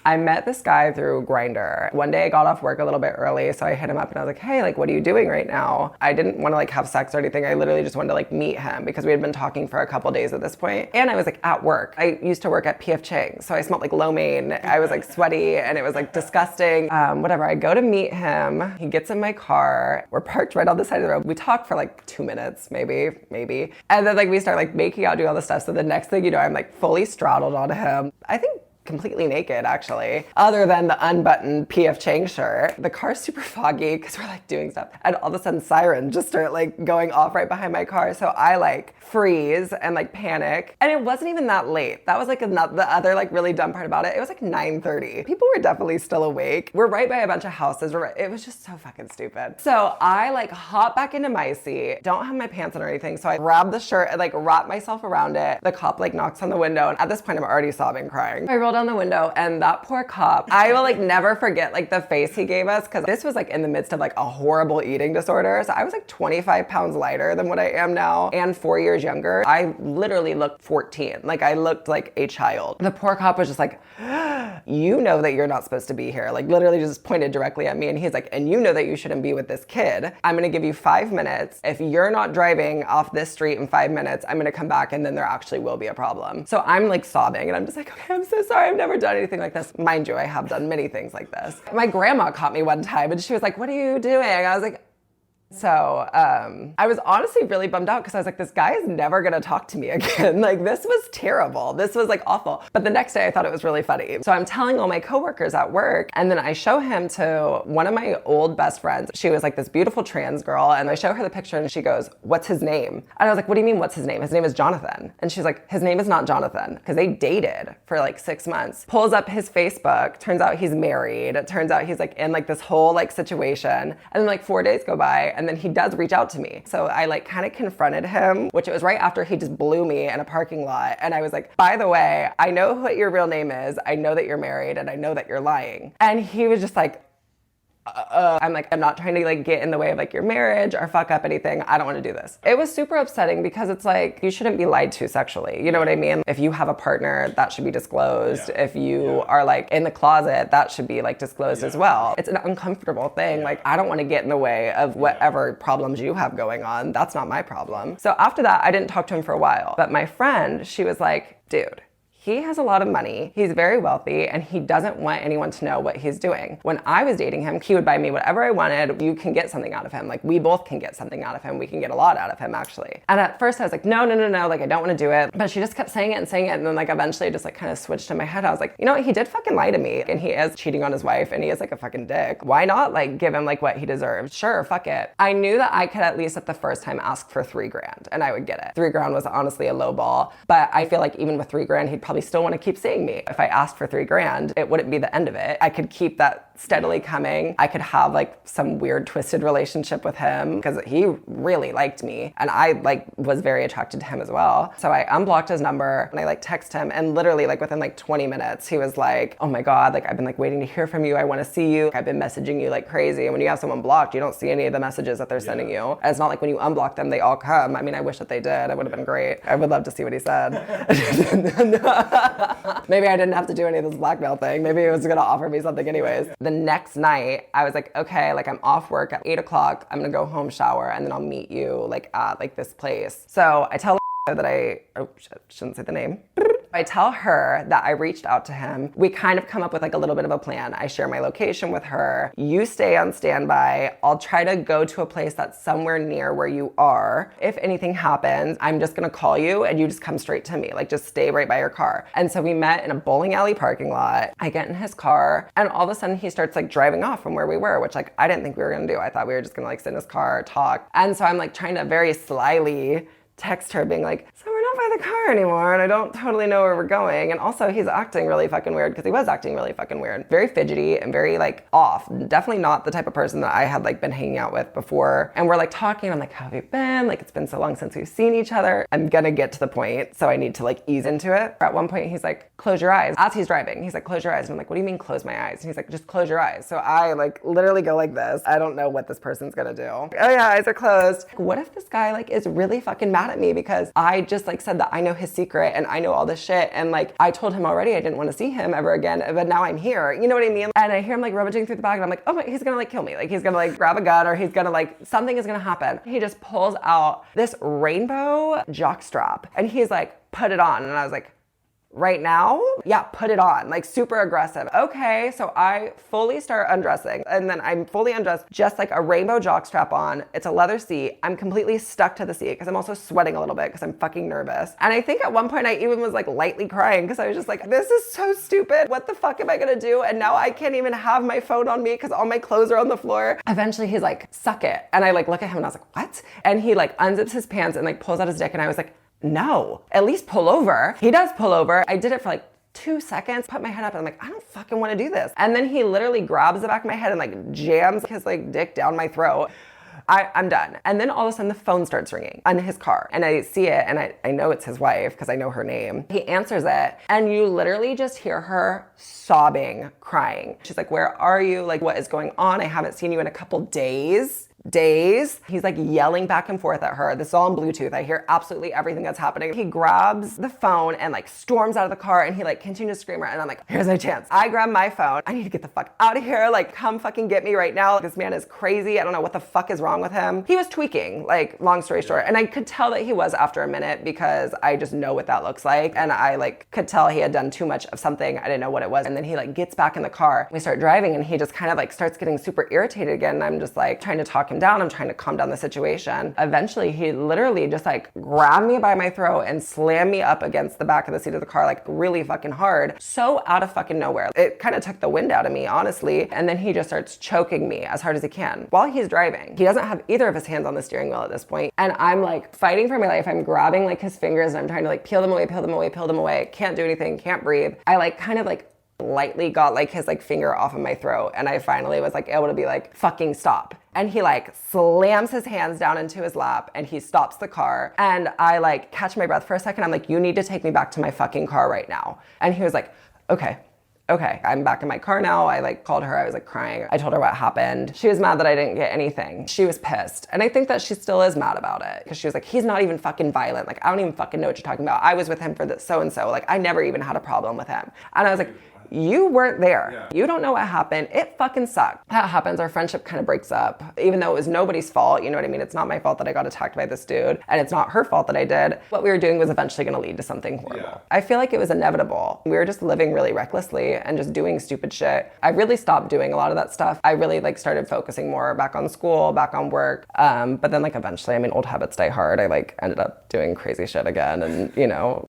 I met this guy through Grindr. One day I got off work a little bit early, so I hit him up and I was like, hey, like, what are you doing right now? I didn't want to like have sex or anything. I literally just wanted to like meet him because we had been talking for a couple days at this point. And I was like at work. I used to work at P.F. Chang's, so I smelled like lo mein. I was like sweaty and it was like disgusting. Whatever, I go to meet him. He gets in my car. We're parked right on the side of the road. We talk for like 2 minutes, maybe. And then like we start like making out, doing all this stuff. So the next thing you know, I'm like fully straddled onto him. I think completely naked actually, other than the unbuttoned P.F. Chang's shirt. The car's super foggy because we're like doing stuff. And all of a sudden sirens just start like going off right behind my car. So I like freeze and like panic. And it wasn't even that late. That was like the other like really dumb part about it. It was like 9:30. People were definitely still awake. We're right by a bunch of houses. It was just so fucking stupid. So I like hop back into my seat, don't have my pants on or anything. So I grab the shirt and like wrap myself around it. The cop like knocks on the window. And at this point I'm already sobbing, crying. I roll down the window and that poor cop, I will like never forget like the face he gave us, because this was like in the midst of like a horrible eating disorder. So I was like 25 pounds lighter than what I am now and 4 years younger. I literally looked 14. Like I looked like a child. The poor cop was just like, you know that you're not supposed to be here. Like literally just pointed directly at me and he's like, and you know that you shouldn't be with this kid. I'm gonna give you 5 minutes. If you're not driving off this street in 5 minutes, I'm gonna come back and then there actually will be a problem. So I'm like sobbing and I'm just like, okay, I'm so sorry. I've never done anything like this. Mind you, I have done many things like this. My grandma caught me one time and she was like, what are you doing? I was like, so I was honestly really bummed out because I was like, this guy is never gonna talk to me again. Like this was terrible. This was like awful. But the next day I thought it was really funny. So I'm telling all my coworkers at work and then I show him to one of my old best friends. She was like this beautiful trans girl and I show her the picture and she goes, what's his name? And I was like, what do you mean what's his name? His name is Jonathan. And she's like, his name is not Jonathan, because they dated for like 6 months. Pulls up his Facebook. Turns out he's married. It turns out he's like in like this whole like situation. And then like 4 days go by and then he does reach out to me. So I like kind of confronted him, which it was right after he just blew me in a parking lot. And I was like, by the way, I know what your real name is. I know that you're married and I know that you're lying. And he was just like, I'm like, I'm not trying to like get in the way of like your marriage or fuck up anything. I don't want to do this. It was super upsetting because it's like, you shouldn't be lied to sexually. You know what I mean? If you have a partner, that should be disclosed. Yeah. If you are like in the closet, that should be like disclosed as well. It's an uncomfortable thing. Like, I don't want to get in the way of whatever problems you have going on. That's not my problem. So after that, I didn't talk to him for a while. But my friend, she was like, dude, he has a lot of money, he's very wealthy, and he doesn't want anyone to know what he's doing. When I was dating him, he would buy me whatever I wanted. You can get something out of him. Like, we both can get something out of him. We can get a lot out of him, actually. And at first I was like, no, like, I don't want to do it. But she just kept saying it. And then like eventually it just like kind of switched in my head. I was like, you know what? He did fucking lie to me, and he is cheating on his wife, and he is like a fucking dick. Why not like give him like what he deserves? Sure, fuck it. I knew that I could at least at the first time ask for $3,000 and I would get it. $3,000 was honestly a low ball, but I feel like even with $3,000, he'd probably still want to keep seeing me. If I asked for $3,000, it wouldn't be the end of it. I could keep that steadily coming. I could have like some weird twisted relationship with him because he really liked me and I like was very attracted to him as well. So I unblocked his number and I like text him, and literally like within like 20 minutes he was like, oh my God, like I've been like waiting to hear from you. I want to see you. I've been messaging you like crazy. And when you have someone blocked, you don't see any of the messages that they're sending you. And it's not like when you unblock them, they all come. I mean, I wish that they did. It would have been great. I would love to see what he said. Maybe I didn't have to do any of this blackmail thing. Maybe he was gonna offer me something anyways. The next night, I was like, okay, like I'm off work at 8 o'clock. I'm gonna go home, shower, and then I'll meet you like at like this place. So I tell that shouldn't say the name. I tell her that I reached out to him. We kind of come up with like a little bit of a plan. I share my location with her. You stay on standby. I'll try to go to a place that's somewhere near where you are. If anything happens, I'm just gonna call you and you just come straight to me. Like just stay right by your car. And so we met in a bowling alley parking lot. I get in his car and all of a sudden he starts like driving off from where we were, which like I didn't think we were gonna do. I thought we were just gonna like sit in his car, talk. And so I'm like trying to very slyly text her being like, so we're not by the car anymore and I don't totally know where we're going. And also he's acting really fucking weird, because he was acting really fucking weird. Very fidgety and very like off. Definitely not the type of person that I had like been hanging out with before. And we're like talking, I'm like, how have you been? Like, it's been so long since we've seen each other. I'm gonna get to the point, so I need to like ease into it. At one point he's like, close your eyes. As he's driving, he's like, close your eyes. And I'm like, what do you mean close my eyes? And he's like, just close your eyes. So I like literally go like this. I don't know what this person's gonna do. Oh yeah, eyes are closed. What if this guy like is really fucking mad at me because I just like said that I know his secret and I know all this shit. And like, I told him already I didn't want to see him ever again, but now I'm here. You know what I mean? And I hear him like rummaging through the bag and I'm like, oh my, he's gonna like kill me. Like he's gonna like grab a gun or he's gonna like, something is gonna happen. He just pulls out this rainbow jockstrap and he's like, put it on. And I was like, right now? Yeah, put it on. Like super aggressive. Okay, so I fully start undressing and then I'm fully undressed, just like a rainbow jock strap on. It's a leather seat. I'm completely stuck to the seat because I'm also sweating a little bit because I'm fucking nervous. And I think at one point I even was like lightly crying because I was just like, this is so stupid. What the fuck am I gonna do? And now I can't even have my phone on me because all my clothes are on the floor. Eventually he's like, suck it. And I like look at him and I was like, what? And he like unzips his pants and like pulls out his dick and I was like, no, at least pull over. He does pull over. I did it for like 2 seconds, put my head up and I'm like, I don't fucking want to do this. And then he literally grabs the back of my head and like jams his like dick down my throat. I'm done. And then all of a sudden the phone starts ringing on his car and I see it and I know it's his wife because I know her name. He answers it and you literally just hear her sobbing, crying. She's like, where are you? Like, what is going on? I haven't seen you in a couple days. He's like yelling back and forth at her. This is all on Bluetooth. I hear absolutely everything that's happening. He grabs the phone and like storms out of the car and he like continues to scream her and I'm like, here's my chance. I grab my phone. I need to get the fuck out of here. Like, come fucking get me right now. This man is crazy. I don't know what the fuck is wrong with him. He was tweaking, like, long story short. And I could tell that he was after a minute because I just know what that looks like. And I like could tell he had done too much of something. I didn't know what it was. And then he like gets back in the car. We start driving and he just kind of like starts getting super irritated again. And I'm just like trying to talk him down. I'm trying to calm down the situation. Eventually, he literally just like grabbed me by my throat and slammed me up against the back of the seat of the car, like really fucking hard. So out of fucking nowhere. It kind of took the wind out of me, honestly. And then he just starts choking me as hard as he can while he's driving. He doesn't have either of his hands on the steering wheel at this point. And I'm like fighting for my life. I'm grabbing like his fingers and I'm trying to like peel them away. Can't do anything, can't breathe. I like kind of like lightly got like his like finger off of my throat and I finally was like able to be like, fucking stop. And he like slams his hands down into his lap and he stops the car and I like catch my breath for a second. I'm like, you need to take me back to my fucking car right now. And he was like, okay, I'm back in my car now. I like called her, I was like crying. I told her what happened. She was mad that I didn't get anything. She was pissed. And I think that she still is mad about it because she was like, he's not even fucking violent. Like, I don't even fucking know what you're talking about. I was with him for this so-and-so. Like, I never even had a problem with him. And I was like, you weren't there. Yeah. You don't know what happened. It fucking sucked. That happens. Our friendship kind of breaks up, even though it was nobody's fault. You know what I mean? It's not my fault that I got attacked by this dude, and it's not her fault that I did. What we were doing was eventually going to lead to something horrible. Yeah. I feel like it was inevitable. We were just living really recklessly and just doing stupid shit. I really stopped doing a lot of that stuff. I really like started focusing more back on school, back on work. But then like eventually, I mean, old habits die hard. I like ended up doing crazy shit again, and you know,